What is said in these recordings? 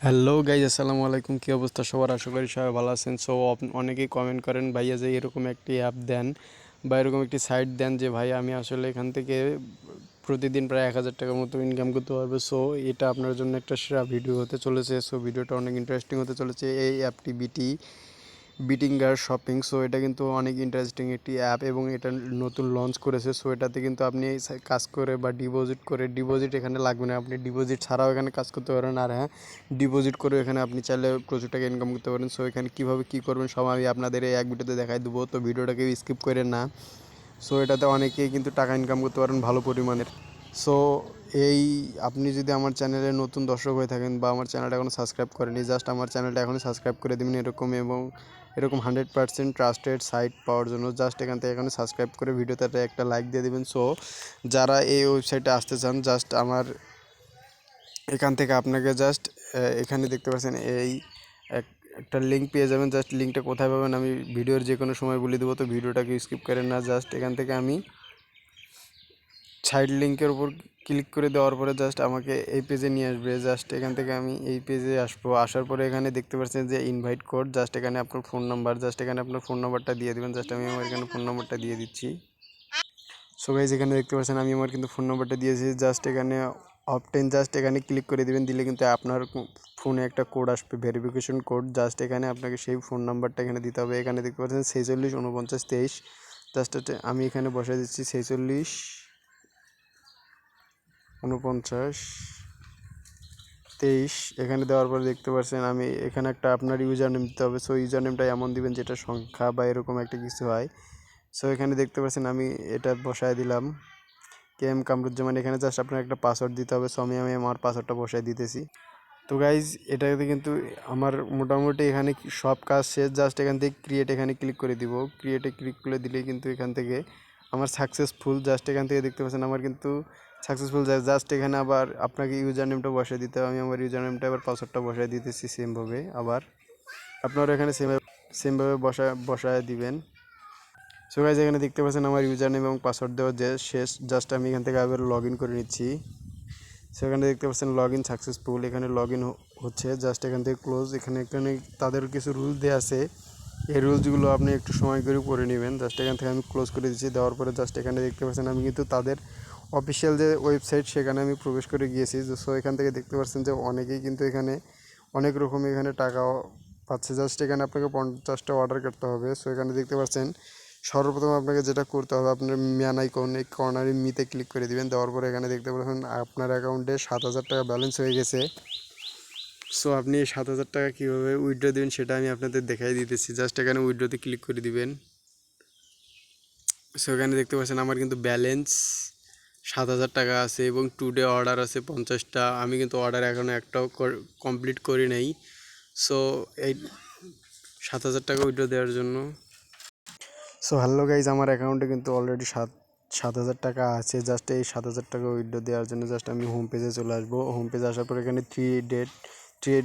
Hello guys, আসসালামু আলাইকুম। কী অবস্থা সবার? আশা করি সবাই ভালো আছেন। সো অনেকেই কমেন্ট করেন ভাইয়া যে এরকম একটি অ্যাপ দেন বা এরকম একটি সাইট দেন যে ভাই আমি আসলে এখান থেকে প্রতিদিন প্রায় 1000 টাকার মতো ইনকাম করতে পারবো। সো এটা আপনার জন্য একটা সেরা ভিডিও হতে চলেছে। সো ভিডিওটা অনেক ইন্টারেস্টিং হতে চলেছে। এই অ্যাপটি শপিং। সো এটা কিন্তু অনেক ইন্টারেস্টিং একটি অ্যাপ এবং এটা নতুন লঞ্চ করেছে। সো এটাতে কিন্তু আপনি কাজ করে বা ডিপোজিট এখানে লাগবে না, আপনি ডিপোজিট ছাড়াও এখানে কাজ করতে পারেন। আর হ্যাঁ, ডিপোজিট করে এখানে আপনি চাইলে প্রচুর টাকা ইনকাম করতে পারেন। সো এখানে কীভাবে কী করবেন সব আমি আপনাদের এই এক ভিডিওতে দেখাই দেবো, তো ভিডিওটাকে স্কিপ করেন না। সো এটাতে অনেকেই কিন্তু টাকা ইনকাম করতে পারেন ভালো পরিমাণের। সো এই আপনি যদি আমার চ্যানেলে নতুন দর্শক হয়ে থাকেন বা আমার চ্যানেলটা এখনও সাবস্ক্রাইব করেনি, জাস্ট আমার চ্যানেলটা এখনই সাবস্ক্রাইব করে দেবেন এরকম 100% ট্রাস্টেড সাইট পাওয়ার জন্য। জাস্ট এখান থেকে এখানে সাবস্ক্রাইব করে ভিডিওটাতে একটা লাইক দিয়ে দেবেন। সো যারা এই ওয়েবসাইটে আসতে চান, জাস্ট আমার এখান থেকে আপনাকে জাস্ট এখানে দেখতে পাচ্ছেন এই একটা লিঙ্ক পেয়ে যাবেন। জাস্ট লিঙ্কটা কোথায় পাবেন আমি ভিডিওর যে কোনো সময় বলে দেবো, তো ভিডিওটাকে স্কিপ করেন না। জাস্ট এখান থেকে আমি সাইড লিঙ্কের উপর ক্লিক করে দেওয়ার পরে জাস্ট আমাকে এই পেজে নিয়ে আসবে। জাস্ট এখান থেকে আমি এই পেজে আসবো। আসার পরে এখানে দেখতে পাচ্ছেন যে ইনভাইট কোড, জাস্ট এখানে আপনার ফোন নাম্বার, জাস্ট এখানে আপনার ফোন নাম্বারটা দিয়ে দেবেন। জাস্ট আমি আমার এখানে ফোন নাম্বারটা দিয়ে দিচ্ছি। সো গাইজ, এখানে দেখতে পাচ্ছেন আমি আমার কিন্তু ফোন নাম্বারটা দিয়েছি। জাস্ট এখানে অপটেন, জাস্ট এখানে ক্লিক করে দেবেন। দিলে কিন্তু আপনার ফোনে একটা কোড আসবে, ভেরিফিকেশন কোড। জাস্ট এখানে আপনাকে সেই ফোন নাম্বারটা এখানে দিতে হবে। এখানে দেখতে পাচ্ছেন 46 49 23। জাস্ট আমি এখানে বসাই দিচ্ছি 46 49 23। এখানে দেওয়ার পরে দেখতে পাচ্ছেন আমি এখানে একটা আপনার ইউজার নেম দিতে হবে। সো ইউজার নেমটা এমন দিবেন যেটা সংখ্যা বা এরকম একটা কিছু হয়। সো এখানে দেখতে পাচ্ছেন আমি এটা বসায় দিলাম কামরুজ্জামান। এখানে জাস্ট আপনার একটা পাসওয়ার্ড দিতে হবে। সো আমি আমার পাসওয়ার্ডটা বসায় দিতেছি। তো গাইজ, এটাতে কিন্তু আমার মোটামুটি এখানে সব কাজ শেষ। জাস্ট এখান থেকে এখানে ক্লিক করে দিব। ক্লিক করে দিলেই কিন্তু এখান থেকে আমার সাকসেসফুল। জাস্ট এখান থেকে দেখতে পাচ্ছেন আমার কিন্তু সাকসেসফুল। জাস্ট এখানে আবার আপনাকে ইউজার নেমটা বসায় দিতে হবে। আমি আমার ইউজার নেমটা আবার পাসওয়ার্ডটা বসায় দিতেছি সেমভাবে। আবার আপনারা এখানে সেমভাবে বসায় দিবেন। সো গাইজ, এখানে দেখতে পাচ্ছেন আমার ইউজার নেম এবং পাসওয়ার্ড দেওয়া যে শেষ। জাস্ট আমি এখান থেকে আবার লগ ইন করে নিচ্ছি। সেখানে দেখতে পাচ্ছেন লগ ইন সাকসেসফুল। এখানে লগ ইন হচ্ছে। জাস্ট এখান থেকে ক্লোজ। এখানে তাদের কিছু রুলস দেওয়া আছে, এই রুলসগুলো আপনি একটু সময় করে পড়ে নেবেন। জাস্ট এখান থেকে আমি ক্লোজ করে দিচ্ছি। দেওয়ার পরে জাস্ট এখানে দেখতে পাচ্ছেন আমি কিন্তু তাদের অফিসিয়াল যে ওয়েবসাইট সেখানে আমি প্রবেশ করে গিয়েছি। সো এখান থেকে দেখতে পাচ্ছেন যে অনেকেই কিন্তু এখানে অনেক রকম এখানে টাকা পাচ্ছে। জাস্ট এখানে আপনাকে 50টা অর্ডার করতে হবে। সো এখানে দেখতে পাচ্ছেন সর্বপ্রথম আপনাকে যেটা করতে হবে, আপনার ম্যান আইকন এই কর্নারে মিতে ক্লিক করে দিবেন। দেওয়ার পরে এখানে দেখতে পাচ্ছেন আপনার অ্যাকাউন্টে 7000 টাকা ব্যালেন্স হয়ে গেছে। সো আপনি 7000 টাকা কীভাবে উইথড্র দেবেন সেটা আমি আপনাদের দেখাই দিতেছি। জাস্ট এখানে উইথড্রতে ক্লিক করে দিবেন। সো এখানে দেখতে পাচ্ছেন আমার কিন্তু ব্যালেন্স 7000 টাকা আছে এবং টুডে অর্ডার আছে 50টা। আমি কিন্তু অর্ডার এখনও একটাও কমপ্লিট করি নাই। সো এই 7000 টাকা উইথড্র দেওয়ার জন্য। সো হ্যালো গাইজ, আমার অ্যাকাউন্টে কিন্তু অলরেডি 7000 টাকা আছে। জাস্ট এই 7000 টাকা উইথড্র দেওয়ার জন্য জাস্ট আমি হোম পেজে চলে আসবো। হোম পেজে আসার পর এখানে থ্রি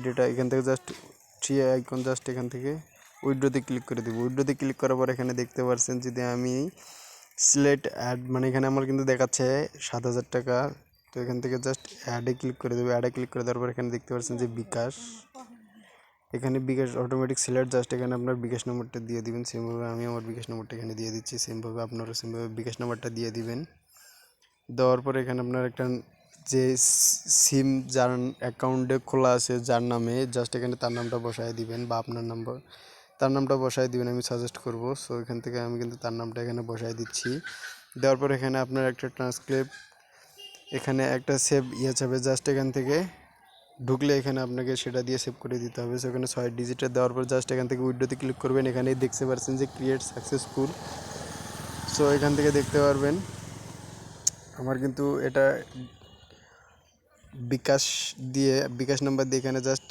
ডেটা এখান থেকে জাস্ট থ্রি আইকন, জাস্ট এখান থেকে উইথড্রতে ক্লিক করে দেবো। উইথড্রতে ক্লিক করার পর এখানে দেখতে পাচ্ছেন যদি আমি সিলেক্ট অ্যাড, মানে এখানে আমার কিন্তু দেখাচ্ছে 7000 টাকা। তো এখান থেকে জাস্ট অ্যাডে ক্লিক করে দেবো। অ্যাডে ক্লিক করে দেওয়ার পর এখানে দেখতে পাচ্ছেন যে বিকাশ, এখানে বিকাশ অটোমেটিক সিলেক্ট। জাস্ট এখানে আপনার বিকাশ নম্বরটা দিয়ে দিবেন। সেমভাবে আমি আমার বিকাশ নম্বরটা এখানে দিয়ে দিচ্ছি। সেমভাবে আপনারা সেমভাবে বিকাশ নম্বরটা দিয়ে দিবেন। দেওয়ার পরে এখানে আপনার একটা যে সিম যার অ্যাকাউন্টে খোলা আছে যার নামে, জাস্ট এখানে তার নামটা বসায় দিবেন বা আপনার নাম্বার তার নামটা বসায় দিবেন, আমি সাজেস্ট করব। সো এখান থেকে আমি কিন্তু তার নামটা এখানে বসায় দিচ্ছি। দেওয়ার পর এখানে আপনার একটা এখানে একটা সেভ যাবে। জাস্ট এখান থেকে ঢুকলে এখানে আপনাকে সেটা দিয়ে সেভ করে দিতে হবে। সো এখানে 6 ডিজিটের দেওয়ার পর জাস্ট এখান থেকে উইথড্রতে ক্লিক করবেন। এখানেই দেখতে পাচ্ছেন যে ক্রিয়েট সাকসেসফুল। সো এখান থেকে দেখতে পারবেন আমার কিন্তু এটা বিকাশ নাম্বার দিয়ে এখানে জাস্ট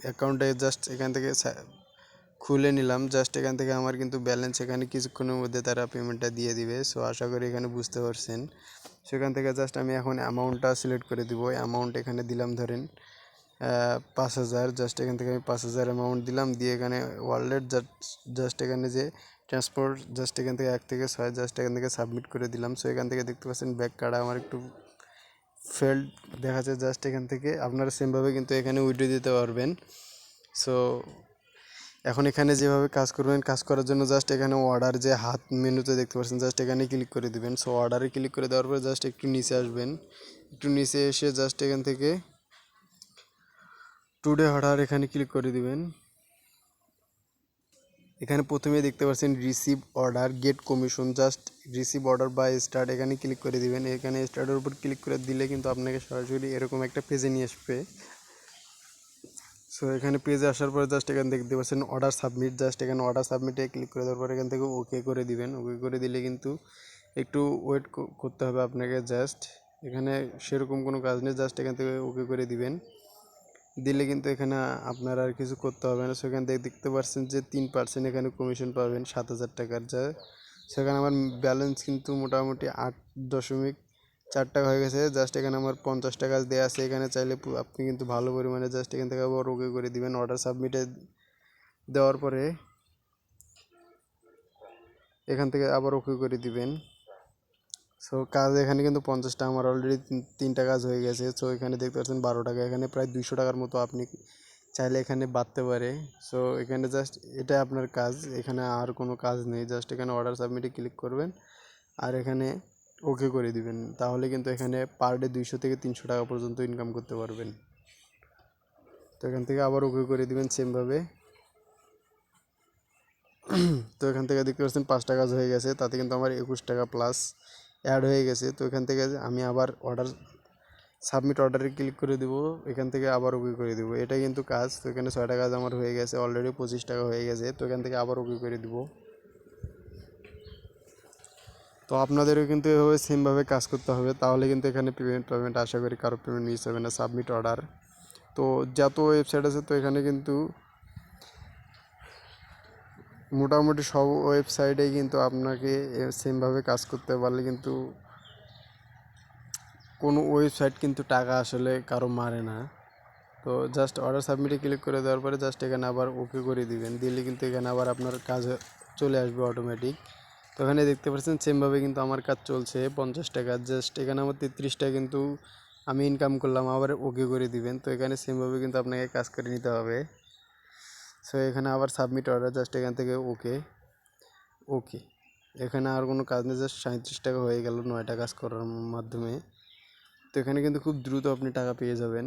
অ্যাকাউন্টে জাস্ট এখান থেকে খুলে নিলাম। জাস্ট এখান থেকে আমার কিন্তু ব্যালেন্স এখানে কিছুক্ষণের মধ্যে তারা পেমেন্টটা দিয়ে দিবে। সো আশা করি এখানে বুঝতে পারছেন। সেখান থেকে জাস্ট আমি এখন অ্যামাউন্টটা সিলেক্ট করে দিব। অ্যামাউন্ট এখানে দিলাম ধরেন 5000। জাস্ট এখান থেকে আমি 5000 অ্যামাউন্ট দিলাম, দিয়ে এখানে ওয়ালেট জাস্ট এখানে যে ট্রান্সপোর্ট, জাস্ট এখান থেকে 1 থেকে 6 জাস্ট এখান থেকে সাবমিট করে দিলাম। সো এখান থেকে দেখতে পাচ্ছেন ব্যাক কার্ড আমার একটু ফেল্ড দেখাচ্ছে, জাস্ট এখান থেকে আপনারা সেমভাবে কিন্তু এখানে উইড্রো দিতে পারবেন। সো এখন এখানে যেভাবে কাজ করবেন, কাজ করার জন্য জাস্ট এখানে অর্ডার যে হাত মেনুতে দেখতে পাচ্ছেন, জাস্ট এখানে ক্লিক করে দিবেন। সো অর্ডারে ক্লিক করে দেওয়ার পরে জাস্ট একটু নিচে আসবেন, একটু নিচে এসে জাস্ট এখান থেকে টুডে অর্ডার এখানে ক্লিক করে দিবেন। এখানে প্রথমে দেখতে পাচ্ছেন receive order get commission, just receive order by start এখানে ক্লিক করে দিবেন। এখানে স্টার্টের উপর ক্লিক করে দিলে কিন্তু আপনাকে সরাসরি এরকম একটা পেজে নিয়ে আসবে। সো এখানে পেজে আসার পরে জাস্ট এখানে দেখতে পাচ্ছেন অর্ডার সাবমিট, জাস্ট এখানে অর্ডার সাবমিটে ক্লিক করে দেওয়ার পর এখান থেকে ওকে করে দিবেন। ওকে করে দিলে কিন্তু একটু ওয়েট করতে হবে আপনাকে। জাস্ট এখানে সেরকম কোনো কাজ নেই, জাস্ট এখান থেকে ওকে করে দিবেন। দিলে কিন্তু এখানে আপনার আর কিছু করতে হবে না। সেখান থেকে দেখতে পাচ্ছেন যে 3% এখানে কমিশন পাবেন 7,000 টাকার। যা সেখানে আমার ব্যালেন্স কিন্তু মোটামুটি 8.4 টাকা হয়ে গেছে। জাস্ট এখানে আমার 50 টাকা দেওয়া আছে। এখানে চাইলে আপনি কিন্তু ভালো পরিমাণে জাস্ট এখান থেকে আবার ওকে করে দিবেন। অর্ডার সাবমিটে দেওয়ার পরে এখান থেকে আবার ওকে করে দিবেন। সো কাজ এখানে কিন্তু 50টা আমার অলরেডি 3টা কাজ হয়ে গেছে। সো এখানে দেখতে পাচ্ছেন 12 টাকা, এখানে প্রায় 200 টাকার মতো আপনি চাইলে এখানে বাড়তে পারে। সো এখানে জাস্ট এটা আপনার কাজ, এখানে আর কোনো কাজ নেই। জাস্ট এখানে অর্ডার সাবমিটে ক্লিক করবেন আর এখানে ওকে করে দিবেন। তাহলে কিন্তু এখানে পার ডে 200 থেকে 300 টাকা পর্যন্ত ইনকাম করতে পারবেন। তো এখান থেকে আবার ওকে করে দিবেন সেমভাবে। তো এখান থেকে দেখতে পাচ্ছেন 5টা কাজ হয়ে গেছে, তাতে কিন্তু আমার 21 টাকা প্লাস অ্যাড হয়ে গেছে। তো এখান থেকে আমি আবার অর্ডার সাবমিট অর্ডারে ক্লিক করে দেবো, এখান থেকে আবার ওকে করে দেবো। এটাই কিন্তু কাজ। তো এখানে 6টা কাজ আমার হয়ে গেছে, অলরেডি 25 টাকা হয়ে গেছে। তো এখান থেকে আবার ওকে করে দেবো। তো আপনাদেরও কিন্তু এভাবে সেমভাবে কাজ করতে হবে, তাহলে কিন্তু এখানে পেমেন্ট আশা করি কারো পেমেন্ট মিস হবে না। সাবমিট অর্ডার তো যত ওয়েবসাইট আছে, তো এখানে কিন্তু মোটামুটি সব ওয়েবসাইটেই কিন্তু আপনাকে সেমভাবে কাজ করতে পারলে কিন্তু কোনো ওয়েবসাইট কিন্তু টাকা আসলে কারো মারে না। তো জাস্ট অর্ডার সাবমিটে ক্লিক করে দেওয়ার পরে জাস্ট এখানে আবার ওকে করে দিবেন। দিলে কিন্তু এখানে আবার আপনার কাজ চলে আসবে অটোমেটিক। তো এখানে দেখতে পাচ্ছেন সেমভাবে কিন্তু আমার কাজ চলছে 50 টাকা। জাস্ট এখানে আমার 33 টাকা কিন্তু আমি ইনকাম করলাম, আবার ওকে করে দিবেন। তো এখানে সেমভাবে কিন্তু আপনাকে কাজ করে নিতে হবে। সো এখানে আবার সাবমিট অর্ডার, জাস্ট এখান থেকে ওকে ওকে এখানে আর কোনো কাজ নেই। জাস্ট 37 টাকা হয়ে গেল 9টা কাজ করার মাধ্যমে। তো এখানে কিন্তু খুব দ্রুত আপনি টাকা পেয়ে যাবেন।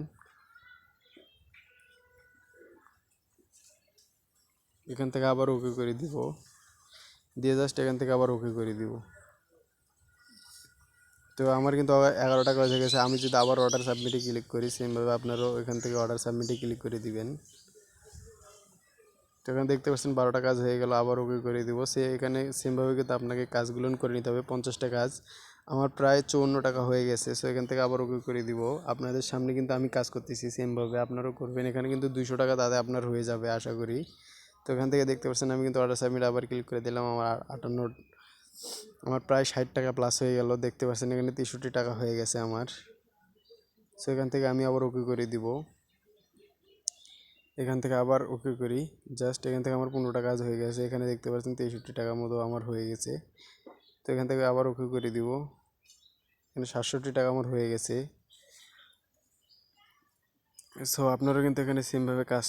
এখান থেকে আবার ওকে করে দিব, দিয়ে জাস্ট এখান থেকে আবার ওকে করে দিব। তো আমার কিন্তু 11 টাকা হয়ে গেছে। আমি যদি আবার অর্ডার সাবমিটে ক্লিক করি, সেমভাবে আপনারাও এখান থেকে অর্ডার সাবমিটে ক্লিক করে দিবেন। তো এখানে দেখতে পাচ্ছেন 12টা কাজ হয়ে গেল, আবার ওকে করে দিব। এখানে সেমভাবে কিন্তু আপনাকে কাজগুলো করে নিতে হবে। 50টা কাজ আমার প্রায় 54 টাকা হয়ে গেছে। সো এখান থেকে আবার ওকে করে দিব। আপনাদের সামনে কিন্তু আমি কাজ করতেছি, সেমভাবে আপনারাও করবেন। এখানে কিন্তু 200 টাকা তাতে আপনার হয়ে যাবে আশা করি। তো এখান থেকে দেখতে পাচ্ছেন আমি কিন্তু অর্ডার সাবমিট আবার ক্লিক করে দিলাম। আমার প্রায় 60 টাকা প্লাস হয়ে গেল। দেখতে পাচ্ছেন এখানে 63 টাকা হয়ে গেছে আমার। সো এখান থেকে আমি আবার ওকে করে দিব। এখান থেকে আবার ওকে করি, জাস্ট এখান থেকে আমার 15টা কাজ হয়ে গেছে। এখানে দেখতে পাচ্ছেন 63 টাকার মতো আমার হয়ে গেছে। তো এখান থেকে আবার ওকে করে দিব। এখানে 67 টাকা আমার হয়ে গেছে। সো আপনারা কিন্তু এখানে সেমভাবে কাজ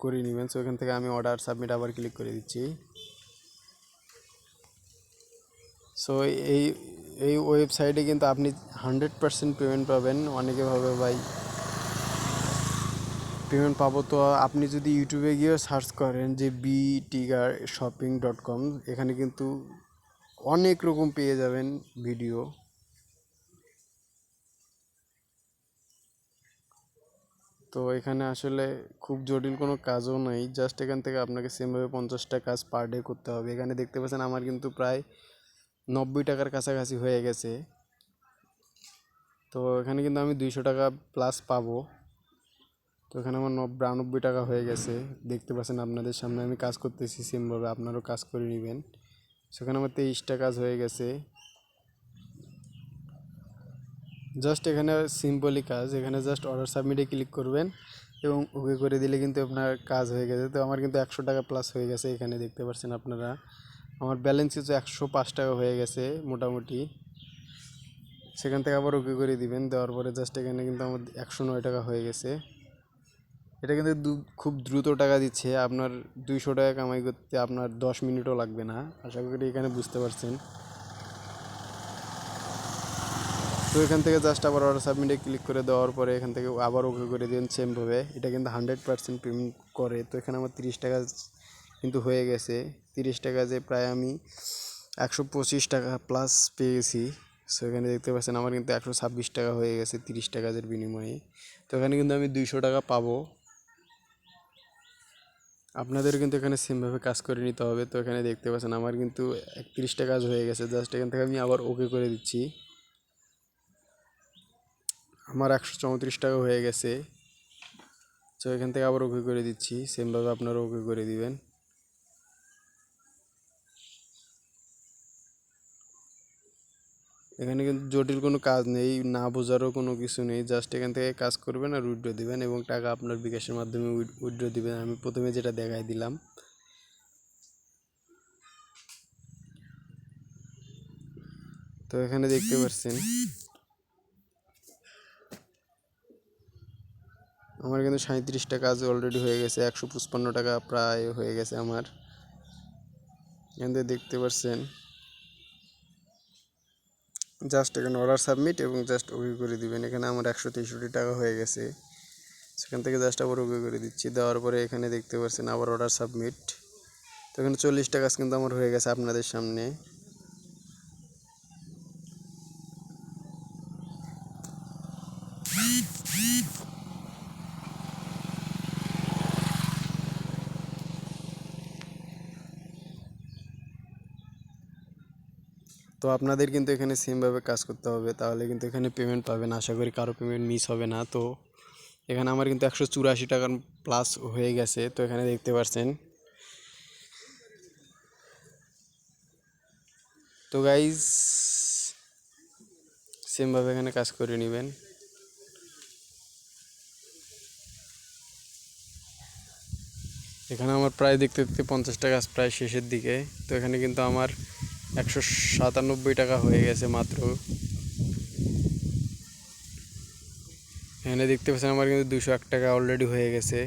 করে নেবেন। সো এখান থেকে আমি অর্ডার সাবমিট আবার ক্লিক করে দিচ্ছি। সো এই এই ওয়েবসাইটে কিন্তু আপনি 100% পেমেন্ট পাবেন। অনেকে ভাবে ভাই পেমেন্ট পাবো, তো আপনি যদি ইউটিউবে গিয়ে সার্চ করেন যে btiershopping.com, এখানে কিন্তু অনেক রকম পেয়ে যাবেন ভিডিও। তো এখানে আসলে খুব জটিল কোনো কাজও নাই, জাস্ট এখান থেকে আপনাকে সেমভাবে 50টা কাজ পার ডে করতে হবে। এখানে দেখতে পাচ্ছেন আমার কিন্তু প্রায় 90 টাকার কাছাকাছি হয়ে গেছে। তো এখানে কিন্তু আমি 200 টাকা প্লাস পাবো। তো এখানে আমার 92 টাকা হয়ে গেছে। দেখতে পাচ্ছেন আপনাদের সামনে আমি কাজ করতেছি, সেমভাবে আপনারাও কাজ করে নেবেন। সেখানে আমার 23টা কাজ হয়ে গেছে। জাস্ট এখানে সিম্পলি কাজ, এখানে জাস্ট অর্ডার সাবমিটে ক্লিক করবেন এবং ওকে করে দিলে কিন্তু আপনার কাজ হয়ে গেছে। তো আমার কিন্তু 100 টাকা প্লাস হয়ে গেছে। এখানে দেখতে পাচ্ছেন আপনারা আমার ব্যালেন্স কিছু 105 টাকা হয়ে গেছে মোটামুটি। সেখান থেকে আবার ওকে করে দিবেন। দেওয়ার পরে জাস্ট এখানে কিন্তু আমার 109 টাকা হয়ে গেছে। এটা কিন্তু খুব দ্রুত টাকা দিচ্ছে। আপনার 200 টাকা কামাই করতে আপনার 10 মিনিটও লাগবে না, আশা করি এখানে বুঝতে পারছেন। তো এখান থেকে জাস্ট আবার অর্ডার সাবমিটে ক্লিক করে দেওয়ার পরে এখান থেকে আবার ওকে করে দিন সেমভাবে। এটা কিন্তু 100% পেমেন্ট করে। তো এখানে আমার 30 টাকা কিন্তু হয়ে গেছে। 30 টাকা যে প্রায় আমি 125 টাকা প্লাস পেয়ে গেছি। সো এখানে দেখতে পাচ্ছেন আমার কিন্তু 126 টাকা হয়ে গেছে 30 টাকার বিনিময়ে। তো এখানে কিন্তু আমি 200 টাকা পাবো। আপনাদের কিন্তু এখানে সেমভাবে কাজ করে নিতে হবে। তো এখানে দেখতে পাচ্ছেন আমার কিন্তু 31টা কাজ হয়ে গেছে। জাস্ট এখান থেকে আমি আবার ওকে করে দিচ্ছি। আমার 134 টাকা হয়ে গেছে। তো এখান থেকে আবার ওকে করে দিচ্ছি। সেমভাবে আপনারা ওকে করে দিবেন। এখানে কিন্তু জটিল কোনো কাজ নেই, না বোঝারও কোনো কিছু নেই। জাস্ট এখান থেকে কাজ করবেন আর উইথড্র দিবেন এবং টাকা আপনার বিকাশের মাধ্যমে উইথড্র দিবেন। আমি প্রথমে যেটা দেখাই দিলাম। তো এখানে দেখতে পাচ্ছেন আমার কিন্তু 37টা কাজ অলরেডি হয়ে গেছে। 155 টাকা প্রায় হয়ে গেছে আমার। এখান থেকে দেখতে পাচ্ছেন জাস্ট এখানে অর্ডার সাবমিট এবং জাস্ট ওকে করে দিবেন। এখানে আমার 163 টাকা হয়ে গেছে। সেখান থেকে জাস্ট আবার ওকে করে দিচ্ছি। দেওয়ার পরে এখানে দেখতে পাচ্ছেন আবার অর্ডার সাবমিট। তো এখানে 40টা কাজ কিন্তু আমার হয়ে গেছে আপনাদের সামনে। তো আপনাদের কিন্তু এখানে সেমভাবে কাজ করতে হবে, তাহলে কিন্তু এখানে পেমেন্ট পাবেন। আশা করি কারো পেমেন্ট মিস হবে না। তো এখানে আমার কিন্তু 184 টাকার প্লাস হয়ে গেছে। তো এখানে দেখতে পাচ্ছেন। তো গাইজ সেমভাবে এখানে কাজ করে নেবেন। এখানে আমার প্রায় দেখতে দেখতে 50টা কাজ প্রায় শেষের দিকে। তো এখানে কিন্তু আমার 197 টাকা হয়ে গেছে মাত্র। এখানে দেখতে পাচ্ছেন আমার কিন্তু 201 টাকা অলরেডি হয়ে গেছে।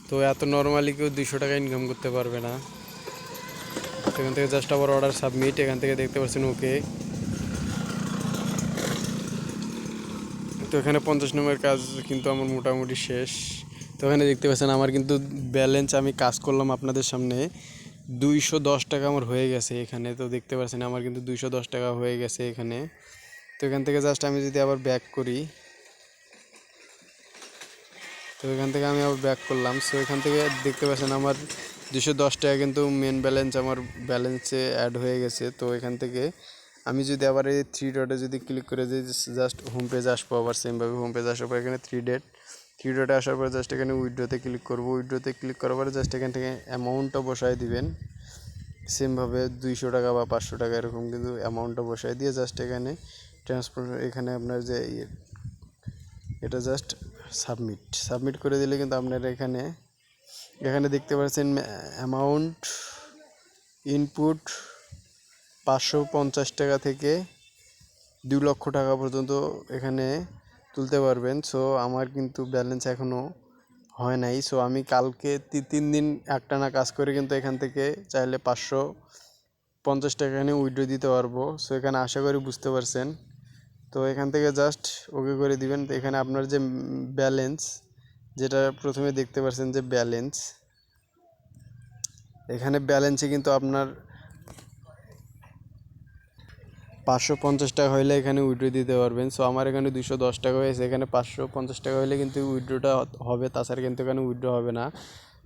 তো এত নর্মালি কেউ 200 টাকা ইনকাম করতে পারবে না। এখান থেকে জাস্ট আবার অর্ডার সাবমিট। এখান থেকে দেখতে পাচ্ছেন ওকে। তো এখানে 50 নম্বরের কাজ কিন্তু আমার মোটামুটি শেষ। তো এখানে দেখতে পাচ্ছেন আমার কিন্তু ব্যালেন্স আমি কাজ করলাম আপনাদের সামনে 210 টাকা আমার হয়ে গেছে এখানে। তো দেখতে পাচ্ছেন আমার কিন্তু 210 টাকা হয়ে গেছে এখানে। তো এখান থেকে জাস্ট আমি যদি আবার ব্যাক করি, তো এখান থেকে আমি আবার ব্যাক করলাম। সো এখান থেকে দেখতে পাচ্ছেন আমার 210 টাকা কিন্তু মেন ব্যালেন্স আমার ব্যালেন্সে অ্যাড হয়ে গেছে। তো এখান থেকে আমি যদি আবার এই 3 ডটে যদি ক্লিক করে দিই, জাস্ট হোম পেজ আসবো। আবার সেমভাবে হোম পেজ আসার পর এখানে 3 ডটে আসার পর জাস্ট এখানে উইথড্রোতে ক্লিক করবো। উইথড্রোতে ক্লিক করার পরে জাস্ট এখান থেকে অ্যামাউন্টটা বসায় দিবেন। সেমভাবে 200 টাকা বা 500 টাকা এরকম কিন্তু অ্যামাউন্টটা বসায় দিয়ে জাস্ট এখানে ট্রান্সফার, এখানে আপনার যে এটা জাস্ট সাবমিট করে দিলে কিন্তু আপনারা এখানে এখানে দেখতে পাচ্ছেন অ্যামাউন্ট ইনপুট 550 টাকা থেকে 2 লক্ষ টাকা পর্যন্ত এখানে তুলতে পারবেন। সো আমার কিন্তু ব্যালেন্স এখনও হয় নাই। সো আমি কালকে 3 দিন একটানা কাজ করে কিন্তু এখান থেকে চাইলে 550 টাকা এখানে উইথড্র দিতে পারবো। সো এখানে আশা করি বুঝতে পারছেন। তো এখান থেকে জাস্ট ওকে করে দিবেন। তো এখানে আপনার যে ব্যালেন্স, যেটা প্রথমে দেখতে পাচ্ছেন যে ব্যালেন্স, এখানে ব্যালেন্সে কিন্তু আপনার 550 টাকা হইলে এখানে উইথড্র দিতে পারবেন। সো আমার এখানে 210 টাকা হয়েছে, এখানে 550 টাকা হইলে কিন্তু উইথড্রটা হবে, তাছাড়া কিন্তু এখানে উইথড্র হবে না।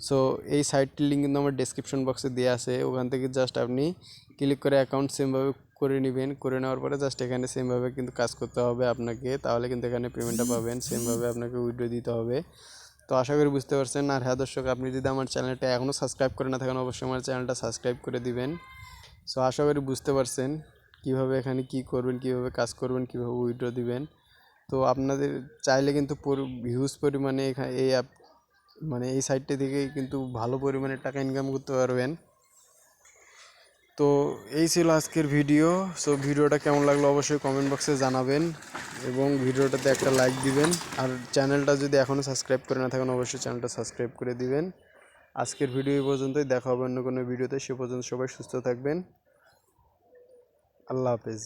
সো এই সাইটটির লিঙ্ক কিন্তু আমার ডেসক্রিপশন বক্সে দেওয়া আছে। ওখান থেকে জাস্ট আপনি ক্লিক করে অ্যাকাউন্ট সেমভাবে করে নেবেন। করে নেওয়ার পরে জাস্ট এখানে সেমভাবে কিন্তু কাজ করতে হবে আপনাকে, তাহলে কিন্তু এখানে পেমেন্টটা পাবেন। সেমভাবে আপনাকে উইথড্র দিতে হবে। তো আশা করি বুঝতে পারছেন। আর হ্যাঁ দর্শক, আপনি যদি আমার চ্যানেলটা এখনও সাবস্ক্রাইব করে না থাকেন, অবশ্যই আমার চ্যানেলটা সাবস্ক্রাইব করে দিবেন। সো আশা করি বুঝতে পারছেন কীভাবে এখানে কী করবেন, কীভাবে কাজ করবেন, কীভাবে উইথড্র দিবেন। তো আপনাদের চাইলে কিন্তু হিউজ পরিমাণে এখানে এই অ্যাপ মানে এই সাইটটি থেকে কিন্তু ভালো পরিমাণে টাকা ইনকাম করতে পারবেন। তো এই ছিল আজকের ভিডিও। সো ভিডিওটা কেমন লাগলো অবশ্যই কমেন্ট বক্সে জানাবেন এবং ভিডিওটাতে একটা লাইক দিবেন। আর চ্যানেলটা যদি এখনও সাবস্ক্রাইব করে না থাকেন অবশ্যই চ্যানেলটা সাবস্ক্রাইব করে দিবেন। আজকের ভিডিও এই পর্যন্তই, দেখা হবে অন্য কোনো ভিডিওতে। সে পর্যন্ত সবাই সুস্থ থাকবেন। আল্লাহ হাফেজ।